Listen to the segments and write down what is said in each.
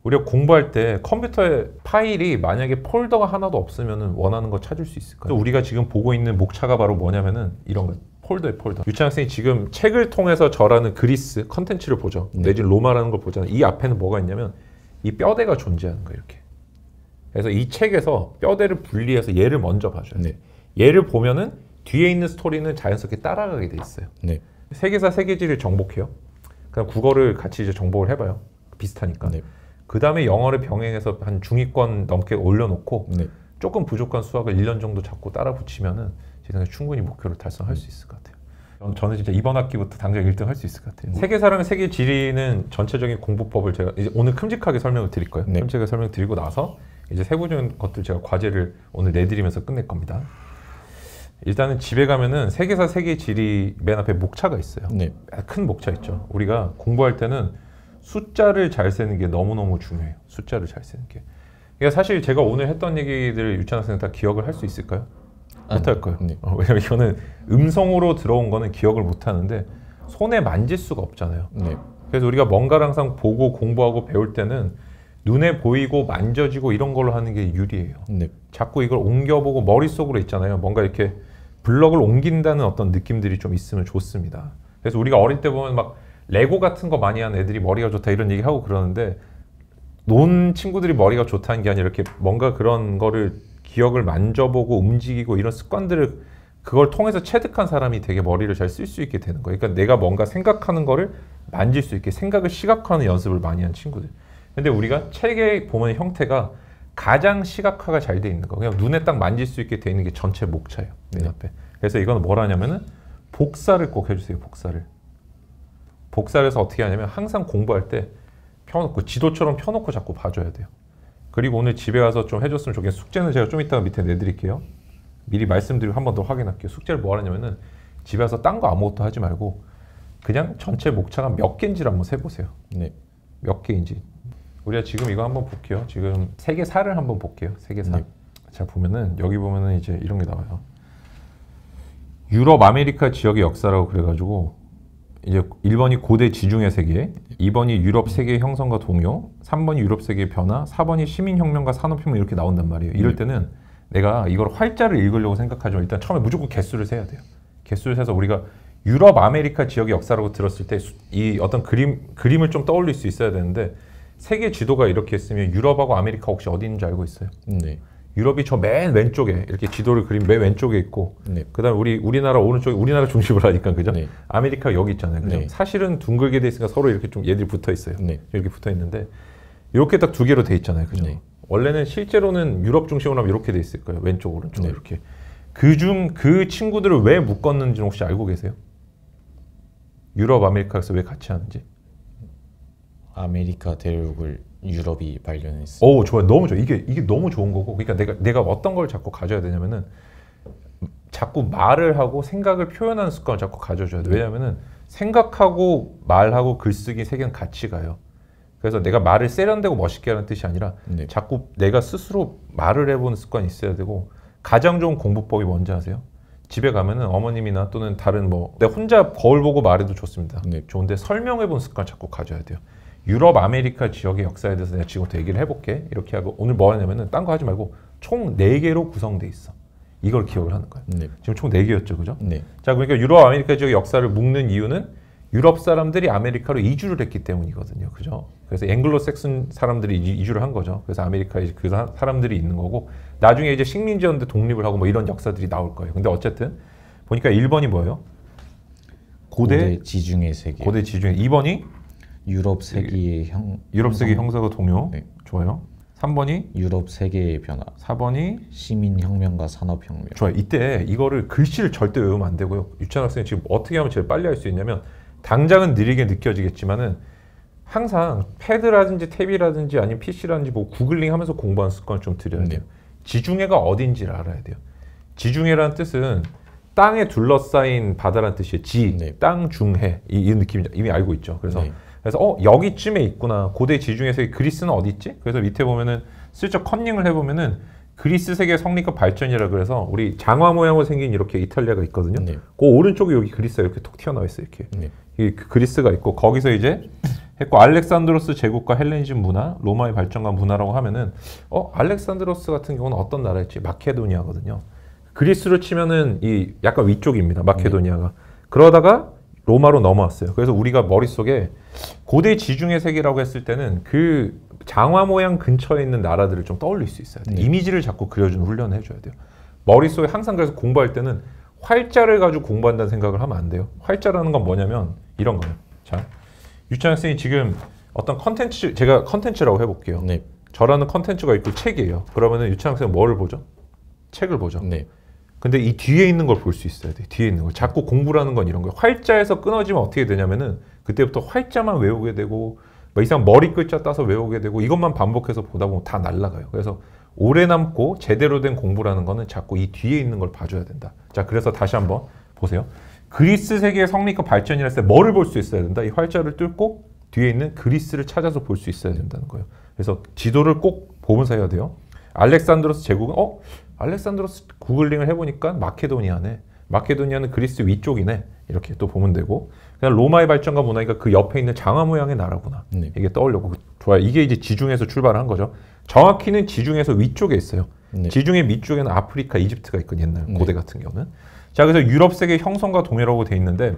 우리가 공부할 때 컴퓨터에 파일이 만약에 폴더가 하나도 없으면 원하는 거 찾을 수 있을까요? 우리가 지금 보고 있는 목차가 바로 뭐냐면은 이런 거. 폴더에 폴더. 유찬 학생이 지금 책을 통해서 저라는 그리스 컨텐츠를 보죠. 내지는 로마라는 걸 보잖아요. 이 앞에는 뭐가 있냐면 이 뼈대가 존재하는 거예요. 이렇게. 그래서 이 책에서 뼈대를 분리해서 얘를 먼저 봐줘야 돼요. 얘를 보면은 뒤에 있는 스토리는 자연스럽게 따라가게 돼 있어요. 세계사 세계지를 정복해요. 그다음 국어를 같이 이제 정복을 해봐요. 비슷하니까. 그 다음에 영어를 병행해서 한 중위권 넘게 올려놓고 조금 부족한 수학을 1년 정도 잡고 따라 붙이면은 제 생각에 충분히 목표를 달성할 수 있을 것 같아요. 저는 진짜 이번 학기부터 당장 1등 할 수 있을 것 같아요. 세계사랑 세계지리는 전체적인 공부법을 제가 이제 오늘 큼직하게 설명을 드릴 거예요. 큼직하게 설명드리고 나서 이제 세부적인 것들 제가 과제를 오늘 내드리면서 끝낼 겁니다. 일단은 집에 가면은 세계사 세계지리 맨 앞에 목차가 있어요. 큰 목차 있죠. 우리가 공부할 때는 숫자를 잘 세는 게 너무너무 중요해요. 숫자를 잘 세는 게. 그러니까 사실 제가 오늘 했던 얘기들을 유찬 학생 다 기억을 할 수 있을까요? 못할 거예요. 왜냐면 이거는 음성으로 들어온 거는 기억을 못 하는데 손에 만질 수가 없잖아요. 그래서 우리가 뭔가를 항상 보고 공부하고 배울 때는 눈에 보이고 만져지고 이런 걸로 하는 게 유리해요. 자꾸 이걸 옮겨보고 머릿속으로 있잖아요. 뭔가 이렇게 블럭을 옮긴다는 어떤 느낌들이 좀 있으면 좋습니다. 그래서 우리가 어릴 때 보면 막 레고 같은 거 많이 하는 애들이 머리가 좋다 이런 얘기 하고 그러는데 논 친구들이 머리가 좋다는 게 아니라 이렇게 뭔가 그런 거를 기억을 만져보고 움직이고 이런 습관들을 그걸 통해서 체득한 사람이 되게 머리를 잘 쓸 수 있게 되는 거예요. 그러니까 내가 뭔가 생각하는 거를 만질 수 있게 생각을 시각화하는 연습을 많이 한 친구들. 근데 우리가 책에 보면 형태가 가장 시각화가 잘 돼 있는 거. 그냥 눈에 딱 만질 수 있게 돼 있는 게 전체 목차예요. 맨 앞에. 그래서 이거는 뭘 하냐면은 복사를 꼭 해주세요. 복사를. 복사를 해서 어떻게 하냐면 항상 공부할 때 펴놓고 지도처럼 펴놓고 자꾸 봐줘야 돼요. 그리고 오늘 집에 가서 좀 해줬으면 좋겠어요. 숙제는 제가 좀 이따가 밑에 내드릴게요. 미리 말씀드리고 한 번 더 확인할게요. 숙제를 뭐 하냐면은 집에 가서 딴 거 아무것도 하지 말고 그냥 전체 목차가 몇 개인지를 한번 세보세요. 몇 개인지. 우리가 지금 이거 한번 볼게요. 지금 세계사를 한번 볼게요. 세계사. 자 보면은 여기 보면은 이제 이런 게 나와요. 유럽 아메리카 지역의 역사라고 그래가지고 이제 1번이 고대 지중해 세계, 2번이 유럽 세계의 형성과 동요, 3번이 유럽 세계의 변화, 4번이 시민혁명과 산업혁명 이렇게 나온단 말이에요. 이럴 때는 내가 이걸 활자를 읽으려고 생각하지만 일단 처음에 무조건 개수를 세야 돼요. 개수를 세서 우리가 유럽 아메리카 지역의 역사라고 들었을 때 이 어떤 그림을 좀 떠올릴 수 있어야 되는데 세계 지도가 이렇게 있으면 유럽하고 아메리카 혹시 어디 있는지 알고 있어요? 유럽이 저 맨 왼쪽에 이렇게 지도를 그린 맨 왼쪽에 있고 그다음 우리나라 오른쪽에 우리나라 중심으로 하니까 그죠? 아메리카 여기 있잖아요. 그죠? 사실은 둥글게 돼 있으니까 서로 이렇게 좀 얘들이 붙어 있어요. 이렇게 붙어 있는데 이렇게 딱 두 개로 돼 있잖아요. 그죠? 원래는 실제로는 유럽 중심으로 하면 이렇게 돼 있을 거예요. 왼쪽 오른쪽 이렇게. 그 친구들을 왜 묶었는지 혹시 알고 계세요? 유럽 아메리카에서 왜 같이 하는지? 아메리카 대륙을 유럽이 발견했어요. 오, 좋아요. 너무 좋아. 이게 너무 좋은 거고. 그러니까 내가 어떤 걸 자꾸 가져야 되냐면은 자꾸 말을 하고 생각을 표현하는 습관을 자꾸 가져줘야 돼. 왜냐면은 생각하고 말하고 글쓰기 세 개는 같이 가요. 그래서 내가 말을 세련되고 멋있게 하는 뜻이 아니라 자꾸 내가 스스로 말을 해보는 습관이 있어야 되고 가장 좋은 공부법이 뭔지 아세요? 집에 가면은 어머님이나 또는 다른 내가 혼자 거울 보고 말해도 좋습니다. 좋은데 설명해보는 습관 자꾸 가져야 돼요. 유럽, 아메리카 지역의 역사에 대해서 내가 지금부터 얘기를 해볼게. 이렇게 하고 오늘 뭐 하냐면은 딴 거 하지 말고 총 4개로 구성돼 있어. 이걸 기억을 하는 거예요. 지금 총 4개였죠, 그죠? 자, 그러니까 유럽, 아메리카 지역의 역사를 묶는 이유는 유럽 사람들이 아메리카로 이주를 했기 때문이거든요, 그죠? 그래서 앵글로색슨 사람들이 이주를 한 거죠. 그래서 아메리카에 그 사람들이 있는 거고 나중에 이제 식민지였는데 독립을 하고 이런 역사들이 나올 거예요. 근데 어쨌든 보니까 1번이 뭐예요? 고대 지중해 세계. 고대 지중해. 2번이 유럽 세계의 유럽 세계 형사가 동요. 좋아요. 3번이 유럽 세계의 변화. 4번이 시민혁명과 산업혁명. 좋아요. 이때 이거를 글씨를 절대 외우면 안 되고요. 유찬 학생이 지금 어떻게 하면 제일 빨리 할 수 있냐면 당장은 느리게 느껴지겠지만은 항상 패드라든지 탭이라든지 아니면 PC라든지 구글링 하면서 공부하는 습관을 좀 들여야 돼요. 지중해가 어딘지를 알아야 돼요. 지중해라는 뜻은 땅에 둘러싸인 바다라는 뜻이에요. 땅, 중해 이 느낌 이미 알고 있죠. 그래서 여기쯤에 있구나. 고대 지중해에서 그리스는 어디 있지? 그래서 밑에 보면은 슬쩍 컨닝을 해보면은 그리스 세계 성립과 발전이라 그래서 우리 장화 모양으로 생긴 이렇게 이탈리아가 있거든요. 그 오른쪽에 여기 그리스가 이렇게 톡 튀어나와 있어요. 이렇게 이 그리스가 있고 거기서 이제 했고 알렉산드로스 제국과 헬레니즘 문화, 로마의 발전과 문화라고 하면은 알렉산드로스 같은 경우는 어떤 나라였지? 마케도니아거든요. 그리스로 치면은 이 약간 위쪽입니다. 마케도니아가. 그러다가 로마로 넘어왔어요. 그래서 우리가 머릿속에 고대 지중해 세계라고 했을 때는 그 장화 모양 근처에 있는 나라들을 좀 떠올릴 수 있어야 돼요. 이미지를 자꾸 그려주는 훈련을 해줘야 돼요. 머릿속에 항상 그래서 공부할 때는 활자를 가지고 공부한다는 생각을 하면 안 돼요. 활자라는 건 뭐냐면 이런 거예요. 자, 유찬 학생이 지금 어떤 컨텐츠, 제가 컨텐츠라고 해볼게요. 네. 저라는 컨텐츠가 있고 책이에요. 그러면은 유찬 학생은 뭐를 보죠? 책을 보죠. 네. 근데 이 뒤에 있는 걸 볼 수 있어야 돼. 뒤에 있는 걸. 자꾸 공부라는 건 이런 거예요. 활자에서 끊어지면 어떻게 되냐면은 그때부터 활자만 외우게 되고 뭐 이상 머리 글자 따서 외우게 되고 이것만 반복해서 보다 보면 다 날아가요. 그래서 오래 남고 제대로 된 공부라는 거는 자꾸 이 뒤에 있는 걸 봐줘야 된다. 자, 그래서 다시 한번 보세요. 그리스 세계의 성립과 발전이라 했을 때 뭐를 볼 수 있어야 된다? 이 활자를 뚫고 뒤에 있는 그리스를 찾아서 볼 수 있어야 된다는 거예요. 그래서 지도를 꼭 보면서 해야 돼요. 알렉산드로스 제국은 알렉산드로스 구글링을 해보니까 마케도니아네. 마케도니아는 그리스 위쪽이네. 이렇게 또 보면 되고 그냥 로마의 발전과 문화니까 그 옆에 있는 장화 모양의 나라구나. 네. 이게 떠올려고 좋아요. 이게 이제 지중해에서 출발한 거죠. 정확히는 지중해에서 위쪽에 있어요. 네. 지중해 밑쪽에는 아프리카, 이집트가 있거든요. 옛날 고대 같은 경우는. 자, 그래서 유럽 세계 형성과 동해라고 돼 있는데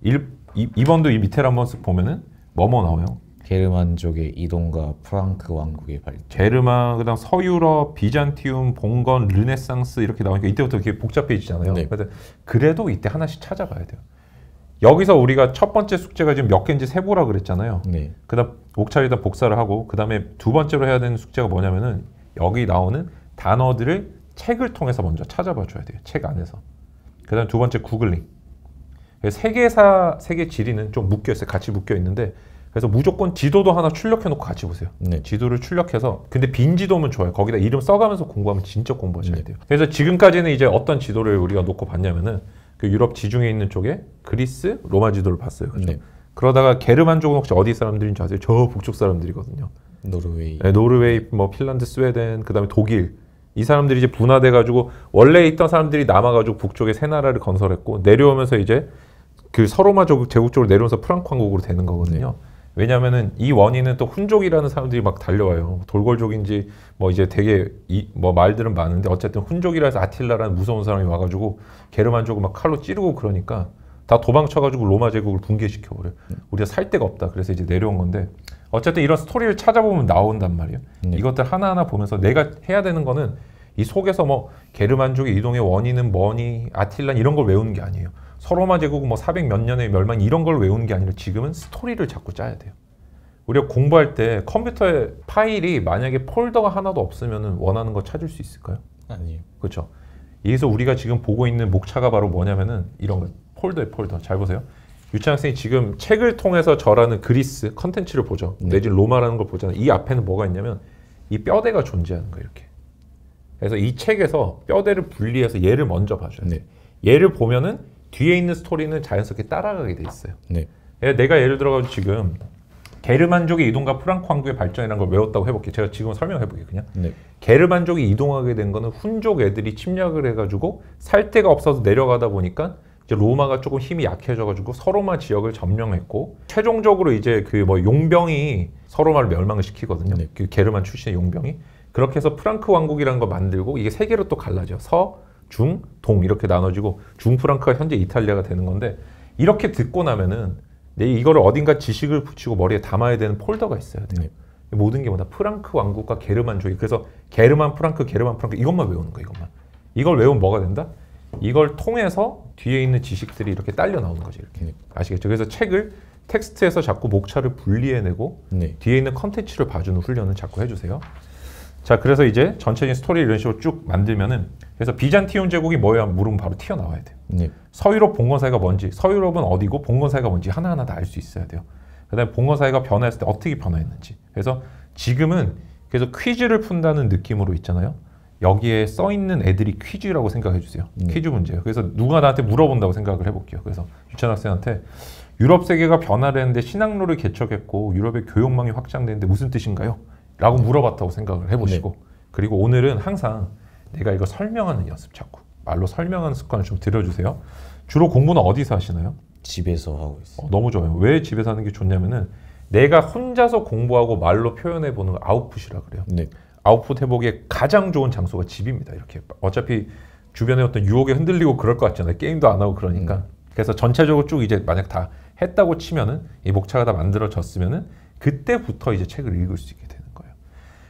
2번도 이 밑에 한번 쓱 보면은 뭐뭐 나와요? 게르만족의 이동과 프랑크 왕국의 발전. 제르만, 그다음 서유럽, 비잔티움, 봉건, 르네상스 이렇게 나오니까 이때부터 이렇게 복잡해지잖아요. 네. 그래도 이때 하나씩 찾아봐야 돼요. 여기서 우리가 첫 번째 숙제가 지금 몇 개인지 세보라 그랬잖아요. 네. 그다음 옥차리다 복사를 하고 그다음에 두 번째로 해야 되는 숙제가 뭐냐면은 여기 나오는 단어들을 책을 통해서 먼저 찾아봐 줘야 돼요. 책 안에서. 그다음 두 번째 구글링. 세계사, 세계 지리는 좀 묶여 있어요. 같이 묶여 있는데 그래서 무조건 지도도 하나 출력해 놓고 같이 보세요. 네. 지도를 출력해서 근데 빈 지도면 좋아요. 거기다 이름 써가면서 공부하면 진짜 공부하셔야 돼요. 그래서 지금까지는 이제 어떤 지도를 우리가 놓고 봤냐면은 그 유럽 지중해 있는 쪽에 그리스, 로마 지도를 봤어요. 그죠? 네. 그러다가 게르만족은 혹시 어디 사람들인지 아세요? 저 북쪽 사람들이거든요. 노르웨이. 네, 노르웨이, 뭐 핀란드, 스웨덴, 그다음에 독일. 이 사람들이 이제 분화돼 가지고 원래 있던 사람들이 남아 가지고 북쪽에 새 나라를 건설했고 내려오면서 이제 그 서로마 제국 쪽으로 내려오면서 프랑크 왕국으로 되는 거거든요. 왜냐면은 이 원인은 또 훈족이라는 사람들이 막 달려와요. 돌골족인지 뭐 이제 되게 뭐 말들은 많은데 어쨌든 훈족이라 해서 아틸라라는 무서운 사람이 와가지고 게르만족을 막 칼로 찌르고 그러니까 다 도망쳐가지고 로마 제국을 붕괴시켜버려요. 우리가 살 데가 없다. 그래서 이제 내려온 건데 어쨌든 이런 스토리를 찾아보면 나온단 말이에요. 이것들 하나하나 보면서 내가 해야 되는 거는 이 속에서 뭐 게르만족의 이동의 원인은 뭐니 아틸란 이런 걸 외우는 게 아니에요. 서로마 제국은 뭐 400 몇 년의 멸망 이런 걸 외우는 게 아니라 지금은 스토리를 자꾸 짜야 돼요. 우리가 공부할 때 컴퓨터에 파일이 만약에 폴더가 하나도 없으면 원하는 거 찾을 수 있을까요? 아니에요. 그렇죠. 여기서 우리가 지금 보고 있는 목차가 바로 뭐냐면은 이런 거 폴더에 폴더. 잘 보세요. 유찬 학생이 지금 책을 통해서 저라는 그리스 컨텐츠를 보죠. 내지는 로마라는 걸 보잖아요. 이 앞에는 뭐가 있냐면 이 뼈대가 존재하는 거예요. 이렇게. 그래서 이 책에서 뼈대를 분리해서 얘를 먼저 봐줘야 돼요. 얘를 보면은 뒤에 있는 스토리는 자연스럽게 따라가게 돼 있어요. 네. 내가 예를 들어가지고 지금 게르만족의 이동과 프랑크 왕국의 발전이라는 걸 외웠다고 해볼게요. 제가 지금 설명해 볼게요. 그냥 게르만족이 이동하게 된 거는 훈족 애들이 침략을 해가지고 살 데가 없어서 내려가다 보니까 이제 로마가 조금 힘이 약해져가지고 서로마 지역을 점령했고 최종적으로 이제 그 뭐 용병이 서로마를 멸망을 시키거든요. 그 게르만 출신의 용병이 그렇게 해서 프랑크 왕국이라는 걸 만들고 이게 세 개로 또 갈라져요. 중, 동 이렇게 나눠지고 중프랑크가 현재 이탈리아가 되는 건데 이렇게 듣고 나면은 이거를 어딘가 지식을 붙이고 머리에 담아야 되는 폴더가 있어야 돼요. 모든 게 뭐다 프랑크 왕국과 게르만족이 그래서 게르만 프랑크 이것만 외우는 거예요. 이걸 외우면 뭐가 된다? 이걸 통해서 뒤에 있는 지식들이 이렇게 딸려 나오는 거죠. 이렇게 아시겠죠? 그래서 책을 텍스트에서 자꾸 목차를 분리해내고 뒤에 있는 컨텐츠를 봐주는 훈련을 자꾸 해주세요. 자, 그래서 이제 전체적인 스토리 이런 식으로 쭉 만들면은 그래서 비잔티움 제국이 뭐야 물으면 바로 튀어나와야 돼요. 서유럽 봉건사회가 뭔지, 서유럽은 어디고 봉건사회가 뭔지 하나하나 다 알 수 있어야 돼요. 그다음에 봉건사회가 변화했을 때 어떻게 변화했는지. 그래서 지금은 그래서 퀴즈를 푼다는 느낌으로 있잖아요. 여기에 써 있는 애들이 퀴즈라고 생각해 주세요. 퀴즈 문제예요. 그래서 누가 나한테 물어본다고 생각을 해볼게요. 그래서 유찬 학생한테 유럽 세계가 변화를 했는데 신학로를 개척했고 유럽의 교역망이 확장되는데 무슨 뜻인가요? 라고 물어봤다고 생각을 해보시고 그리고 오늘은 항상 내가 이거 설명하는 연습 자꾸 말로 설명하는 습관을 좀 들여주세요. 주로 공부는 어디서 하시나요? 집에서 하고 있어요. 너무 좋아요. 왜 집에서 하는 게 좋냐면은 내가 혼자서 공부하고 말로 표현해 보는 거 아웃풋이라 그래요. 네. 아웃풋 해보기에 가장 좋은 장소가 집입니다. 이렇게 어차피 주변에 어떤 유혹에 흔들리고 그럴 것 같잖아요. 게임도 안 하고 그러니까. 그래서 전체적으로 쭉 이제 만약 다 했다고 치면은 이 목차가 다 만들어졌으면은 그때부터 이제 책을 읽을 수 있게 되는 거예요.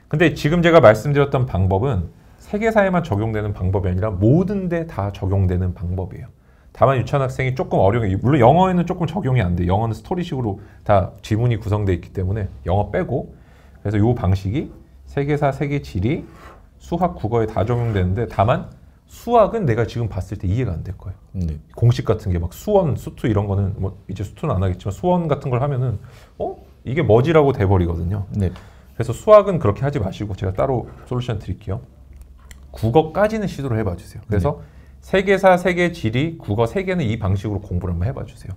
근데 지금 제가 말씀드렸던 방법은 세계사에만 적용되는 방법이 아니라 모든 데 다 적용되는 방법이에요. 다만 유치원 학생이 조금 어려운 게 물론 영어에는 조금 적용이 안 돼. 영어는 스토리식으로 다 지문이 구성되어 있기 때문에 영어 빼고 그래서 이 방식이 세계사, 세계지리, 수학, 국어에 다 적용되는데 다만 수학은 내가 지금 봤을 때 이해가 안 될 거예요. 네. 공식 같은 게 막 수원, 수투 이런 거는 뭐 이제 수투는 안 하겠지만 수원 같은 걸 하면은 이게 뭐지라고 돼버리거든요. 네. 그래서 수학은 그렇게 하지 마시고 제가 따로 솔루션 드릴게요. 국어까지는 시도를 해봐 주세요. 그래서 세계사, 세계지리, 국어 세 개는 이 방식으로 공부를 한번 해봐 주세요.